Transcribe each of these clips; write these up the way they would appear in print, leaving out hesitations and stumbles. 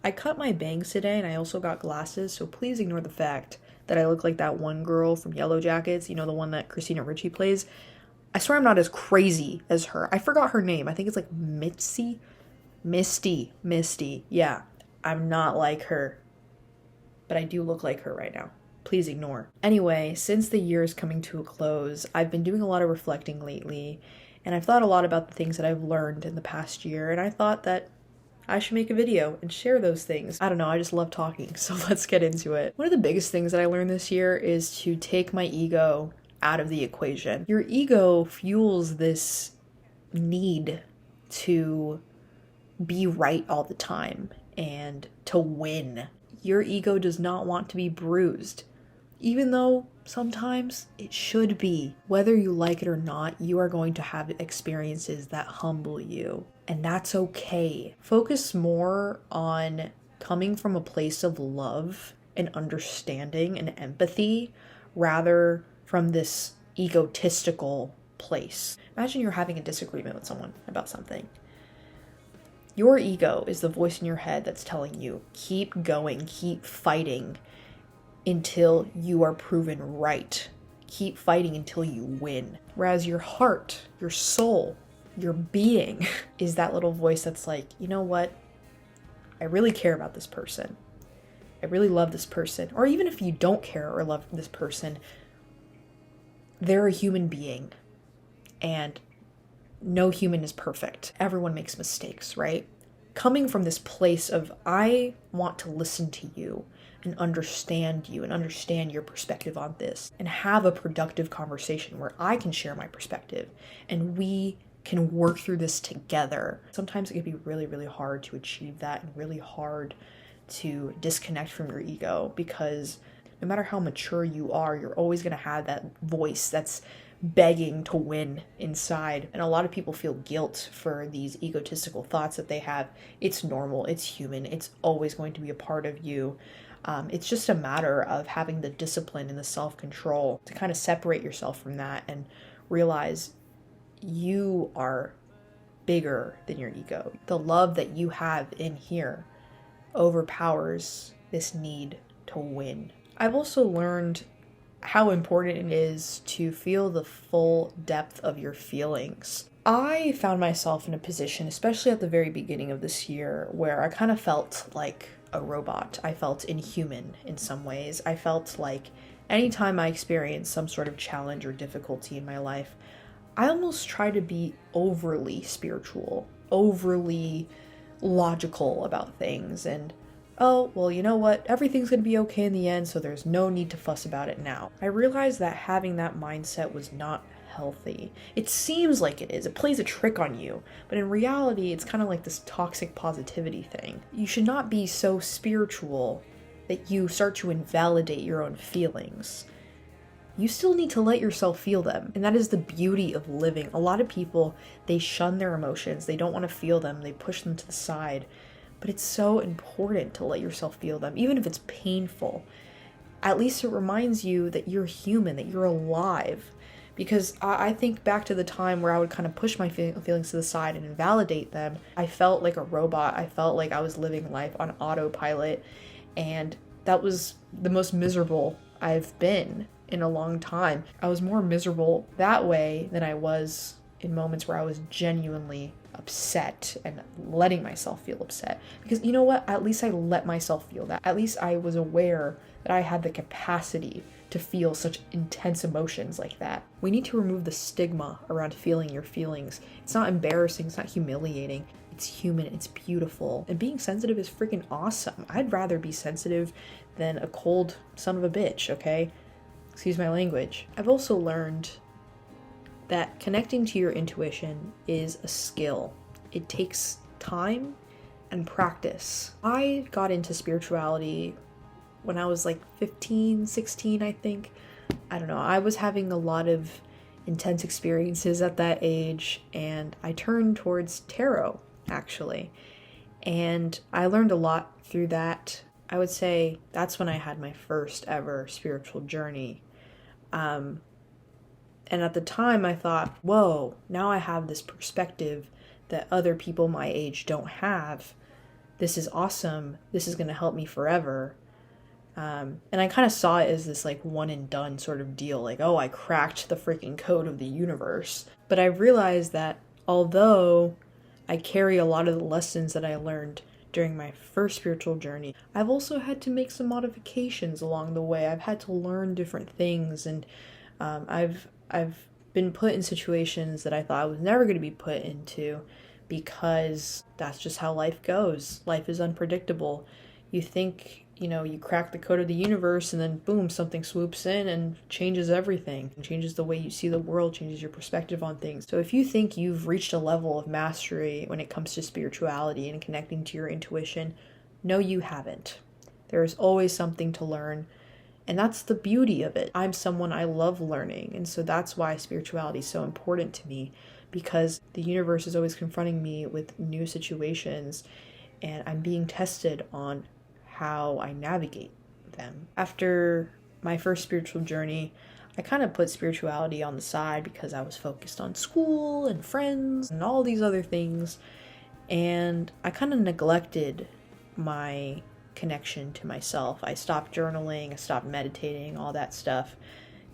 I cut my bangs today and I also got glasses, so please ignore the fact that I look like that one girl from Yellowjackets, you know, the one that Christina Ricci plays. I swear I'm not as crazy as her. I forgot her name. I think it's like Mitzi? Misty. Yeah, I'm not like her, but I do look like her right now. Please ignore. Anyway, since the year is coming to a close, I've been doing a lot of reflecting lately, and I've thought a lot about the things that I've learned in the past year, and I thought that I should make a video and share those things. I don't know, I just love talking, so let's get into it. One of the biggest things that I learned this year is to take my ego out of the equation. Your ego fuels this need to be right all the time and to win. Your ego does not want to be bruised, even though sometimes it should be. Whether you like it or not, you are going to have experiences that humble you, and that's okay. Focus more on coming from a place of love and understanding and empathy rather from this egotistical place. Imagine you're having a disagreement with someone about something. Your ego is the voice in your head that's telling you, keep going, keep fighting until you are proven right. Keep fighting until you win. Whereas your heart, your soul, your being is that little voice that's like, you know what? I really care about this person. I really love this person. Or even if you don't care or love this person, they're a human being. And no human is perfect. Everyone makes mistakes, right? Coming from this place of, I want to listen to you and understand you and understand your perspective on this and have a productive conversation where I can share my perspective and we can work through this together. Sometimes it can be really, really hard to achieve that and really hard to disconnect from your ego, because no matter how mature you are, you're always going to have that voice that's begging to win inside. And a lot of people feel guilt for these egotistical thoughts that they have. It's normal, it's human, it's always going to be a part of you. It's just a matter of having the discipline and the self-control to kind of separate yourself from that and realize you are bigger than your ego. The love that you have in here overpowers this need to win. I've also learned how important it is to feel the full depth of your feelings. I found myself in a position, especially at the very beginning of this year, where I kind of felt like a robot. I felt inhuman in some ways. I felt like anytime I experienced some sort of challenge or difficulty in my life, I almost try to be overly spiritual, overly logical about things, and oh, well, you know what? Everything's going to be okay in the end, so there's no need to fuss about it now. I realized that having that mindset was not healthy. It seems like it is. It plays a trick on you, but in reality, it's kind of like this toxic positivity thing. You should not be so spiritual that you start to invalidate your own feelings. You still need to let yourself feel them, and that is the beauty of living. A lot of people, they shun their emotions. They don't want to feel them. They push them to the side. But it's so important to let yourself feel them, even if it's painful. At least it reminds you that you're human, that you're alive. Because I think back to the time where I would kind of push my feelings to the side and invalidate them. I felt like a robot. I felt like I was living life on autopilot. And that was the most miserable I've been in a long time. I was more miserable that way than I was in moments where I was genuinely upset and letting myself feel upset. Because you know what? At least I let myself feel that. At least I was aware that I had the capacity to feel such intense emotions like that. We need to remove the stigma around feeling your feelings. It's not embarrassing, it's not humiliating. It's human, it's beautiful. And being sensitive is freaking awesome. I'd rather be sensitive than a cold son of a bitch, okay? Excuse my language. I've also learned that connecting to your intuition is a skill. It takes time and practice. I got into spirituality when I was like 15, 16, I think. I don't know. I was having a lot of intense experiences at that age, and I turned towards tarot, actually. And I learned a lot through that. I would say that's when I had my first ever spiritual journey. And at the time I thought, whoa, now I have this perspective that other people my age don't have. this is awesome. This is going to help me forever. And I kind of saw it as this like one and done sort of deal. Like, oh, I cracked the freaking code of the universe. But I realized that although I carry a lot of the lessons that I learned during my first spiritual journey, I've also had to make some modifications along the way. I've had to learn different things, and I've been put in situations that I thought I was never going to be put into, because that's just how life goes. Life is unpredictable. You think, you crack the code of the universe, and then boom, something swoops in and changes everything. It changes the way you see the world, changes your perspective on things. So if you think you've reached a level of mastery when it comes to spirituality and connecting to your intuition, no, you haven't. There's always something to learn, and that's the beauty of it. I'm someone, I love learning, and so that's why spirituality is so important to me, because the universe is always confronting me with new situations, and I'm being tested on how I navigate them. After my first spiritual journey, I kind of put spirituality on the side because I was focused on school and friends and all these other things, and I kind of neglected my connection to myself. I stopped journaling, I stopped meditating, all that stuff.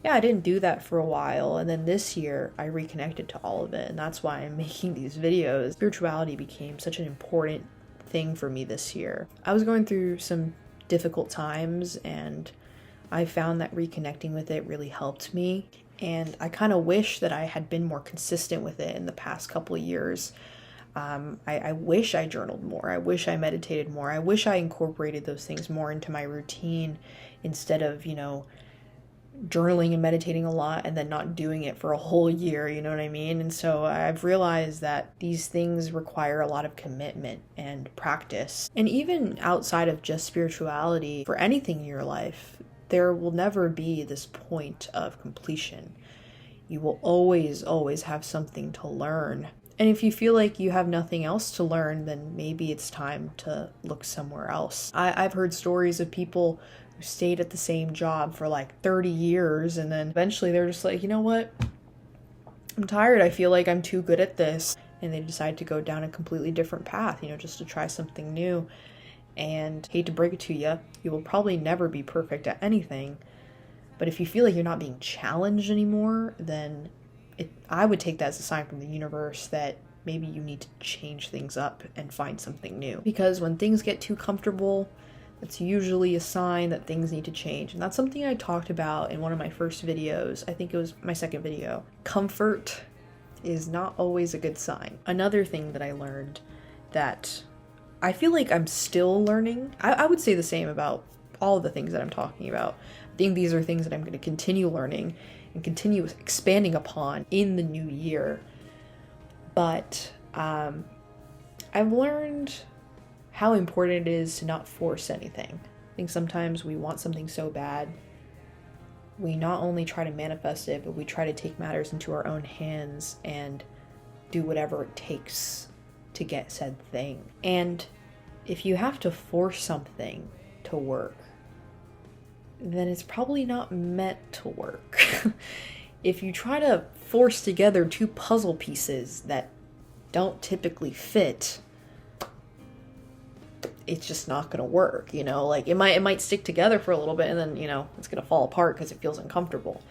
Yeah, I didn't do that for a while, and then this year I reconnected to all of it, and that's why I'm making these videos. Spirituality became such an important thing for me this year. I was going through some difficult times, and I found that reconnecting with it really helped me, and I kind of wish that I had been more consistent with it in the past couple of years. I wish I journaled more. I wish I meditated more. I wish I incorporated those things more into my routine instead of, journaling and meditating a lot and then not doing it for a whole year, you know what I mean? And so I've realized that these things require a lot of commitment and practice. And even outside of just spirituality, for anything in your life, there will never be this point of completion. You will always have something to learn. And if you feel like you have nothing else to learn, then maybe it's time to look somewhere else. I've heard stories of people who stayed at the same job for like 30 years, and then eventually they're just like, you know what? I'm tired. I feel like I'm too good at this. And they decide to go down a completely different path, just to try something new. And hate to break it to you, you will probably never be perfect at anything. But if you feel like you're not being challenged anymore, then I would take that as a sign from the universe that maybe you need to change things up and find something new. Because when things get too comfortable, that's usually a sign that things need to change. And that's something I talked about in one of my first videos. I think it was my second video. Comfort is not always a good sign. Another thing that I learned that I feel like I'm still learning, I would say the same about all of the things that I'm talking about. I think these are things that I'm going to continue learning and continue expanding upon in the new year. But I've learned how important it is to not force anything. I think sometimes we want something so bad, we not only try to manifest it, but we try to take matters into our own hands and do whatever it takes to get said thing. And if you have to force something to work, then it's probably not meant to work. If you try to force together two puzzle pieces that don't typically fit, it's just not gonna work, like it might stick together for a little bit, and then it's gonna fall apart because it feels uncomfortable.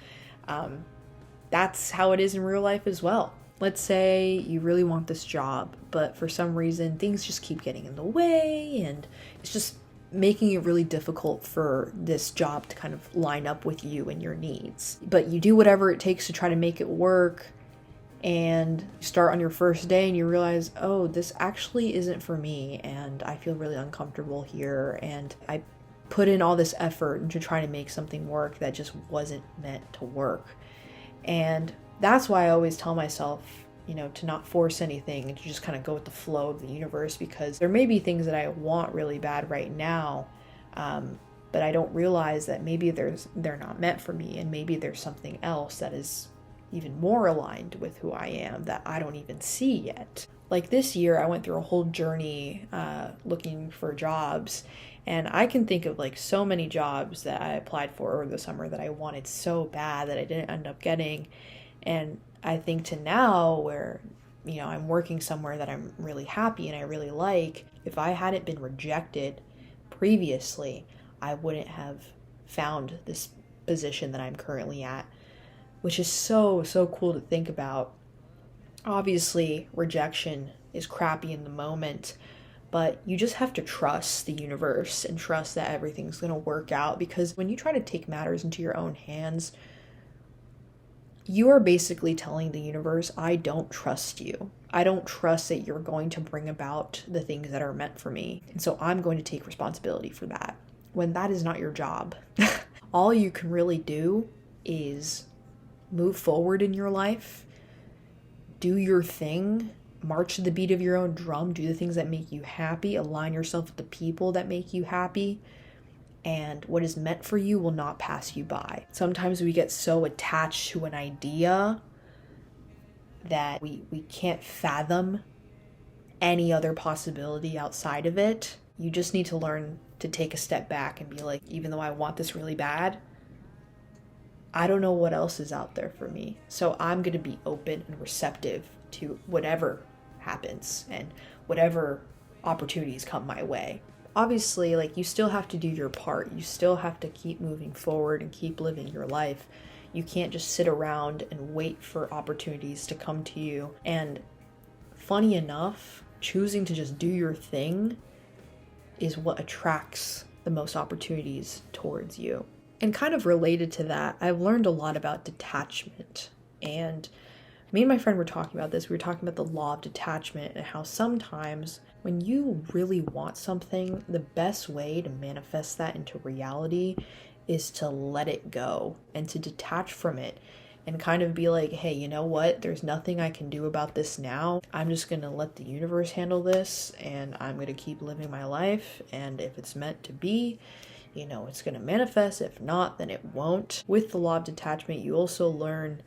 That's how it is in real life as well. Let's say you really want this job, but for some reason things just keep getting in the way, and it's just making it really difficult for this job to kind of line up with you and your needs. But you do whatever it takes to try to make it work, and you start on your first day and you realize, oh, this actually isn't for me, and I feel really uncomfortable here, and I put in all this effort into trying to make something work that just wasn't meant to work. And that's why I always tell myself, to not force anything and to just kind of go with the flow of the universe, because there may be things that I want really bad right now, but I don't realize that maybe they're not meant for me, and maybe there's something else that is even more aligned with who I am that I don't even see yet. Like this year, I went through a whole journey looking for jobs, and I can think of like so many jobs that I applied for over the summer that I wanted so bad that I didn't end up getting. And I think to now where, I'm working somewhere that I'm really happy and I really like, if I hadn't been rejected previously, I wouldn't have found this position that I'm currently at, which is so, so cool to think about. Obviously, rejection is crappy in the moment, but you just have to trust the universe and trust that everything's going to work out, because when you try to take matters into your own hands, you are basically telling the universe, I don't trust you. I don't trust that you're going to bring about the things that are meant for me. And so I'm going to take responsibility for that, when that is not your job. All you can really do is move forward in your life, do your thing, march to the beat of your own drum, do the things that make you happy, align yourself with the people that make you happy, and what is meant for you will not pass you by. Sometimes we get so attached to an idea that we can't fathom any other possibility outside of it. You just need to learn to take a step back and be like, even though I want this really bad, I don't know what else is out there for me. So I'm going to be open and receptive to whatever happens and whatever opportunities come my way. Obviously, you still have to do your part. You still have to keep moving forward and keep living your life. You can't just sit around and wait for opportunities to come to you. And funny enough, choosing to just do your thing is what attracts the most opportunities towards you. And kind of related to that, I've learned a lot about detachment. And me and my friend were talking about this. We were talking about the law of detachment and how sometimes when you really want something, the best way to manifest that into reality is to let it go and to detach from it and kind of be like, hey, you know what? There's nothing I can do about this now. I'm just going to let the universe handle this, and I'm going to keep living my life. And if it's meant to be, it's going to manifest. If not, then it won't. With the law of detachment, you also learn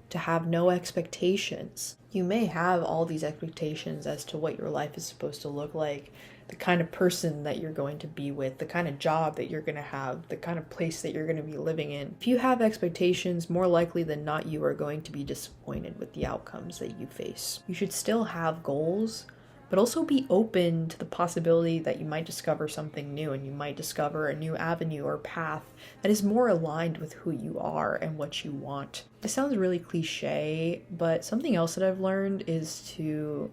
to have no expectations. You may have all these expectations as to what your life is supposed to look like, the kind of person that you're going to be with, the kind of job that you're going to have, the kind of place that you're going to be living in. If you have expectations, more likely than not, you are going to be disappointed with the outcomes that you face. You should still have goals, but also be open to the possibility that you might discover something new, and you might discover a new avenue or path that is more aligned with who you are and what you want. It sounds really cliche, but something else that I've learned is to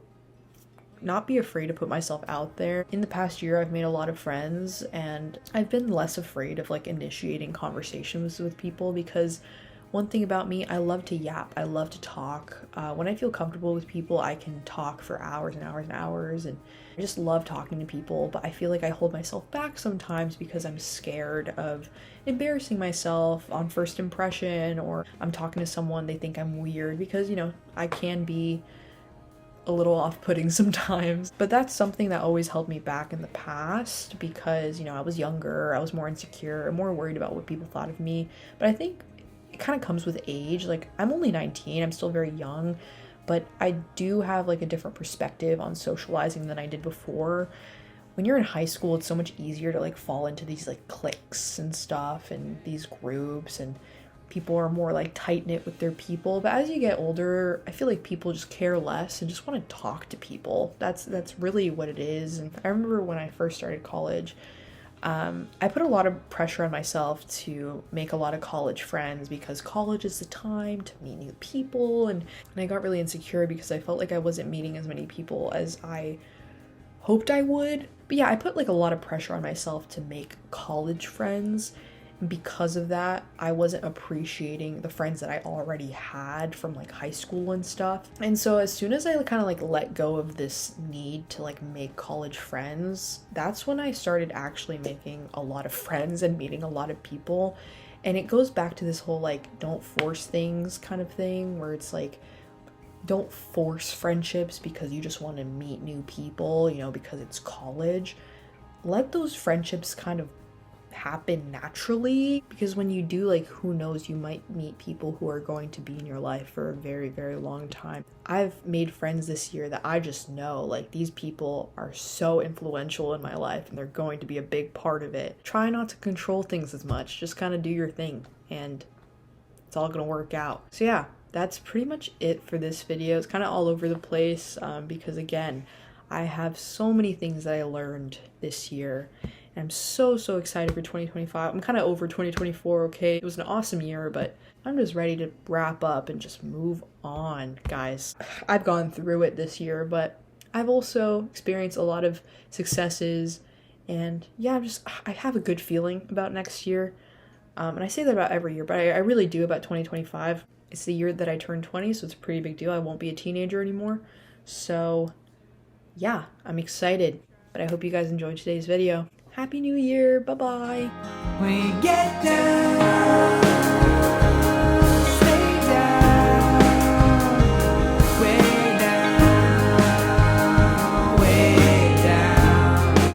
not be afraid to put myself out there. In the past year, I've made a lot of friends, and I've been less afraid of initiating conversations with people, because one thing about me, I love to yap. I love to talk. When I feel comfortable with people, I can talk for hours and hours and hours, and I just love talking to people, but I feel like I hold myself back sometimes because I'm scared of embarrassing myself on first impression, or I'm talking to someone, they think I'm weird, because, I can be a little off-putting sometimes. But that's something that always held me back in the past, because, I was younger, I was more insecure, more worried about what people thought of me. But I think it kind of comes with age. I'm only 19, I'm still very young, but I do have a different perspective on socializing than I did before. When you're in high school, it's so much easier to fall into these cliques and stuff and these groups, and people are more tight-knit with their people. But as you get older, I feel like people just care less and just want to talk to people. That's really what it is. And I remember when I first started college, I put a lot of pressure on myself to make a lot of college friends, because college is the time to meet new people, and I got really insecure because I felt like I wasn't meeting as many people as I hoped I would. But yeah, I put a lot of pressure on myself to make college friends. Because of that, I wasn't appreciating the friends that I already had from high school and stuff. And so as soon as I kind of let go of this need to make college friends, that's when I started actually making a lot of friends and meeting a lot of people. And it goes back to this whole don't force things kind of thing, where it's don't force friendships because you just want to meet new people, because it's college. Let those friendships kind of happen naturally, because when you do, who knows, you might meet people who are going to be in your life for a very, very long time. I've made friends this year that I just know these people are so influential in my life, and they're going to be a big part of it. Try not to control things as much, just kind of do your thing, and it's all gonna work out. So yeah, that's pretty much it for this video. It's kind of all over the place because again, I have so many things that I learned this year. And I'm so excited for 2025. I'm kind of over 2024, okay? It was an awesome year, but I'm just ready to wrap up and just move on, guys. I've gone through it this year, but I've also experienced a lot of successes, and yeah, I have a good feeling about next year. And I say that about every year, but I really do about 2025. It's the year that I turned 20, so it's a pretty big deal. I won't be a teenager anymore. So yeah, I'm excited, but I hope you guys enjoyed today's video. Happy New Year. Bye-bye. We get down.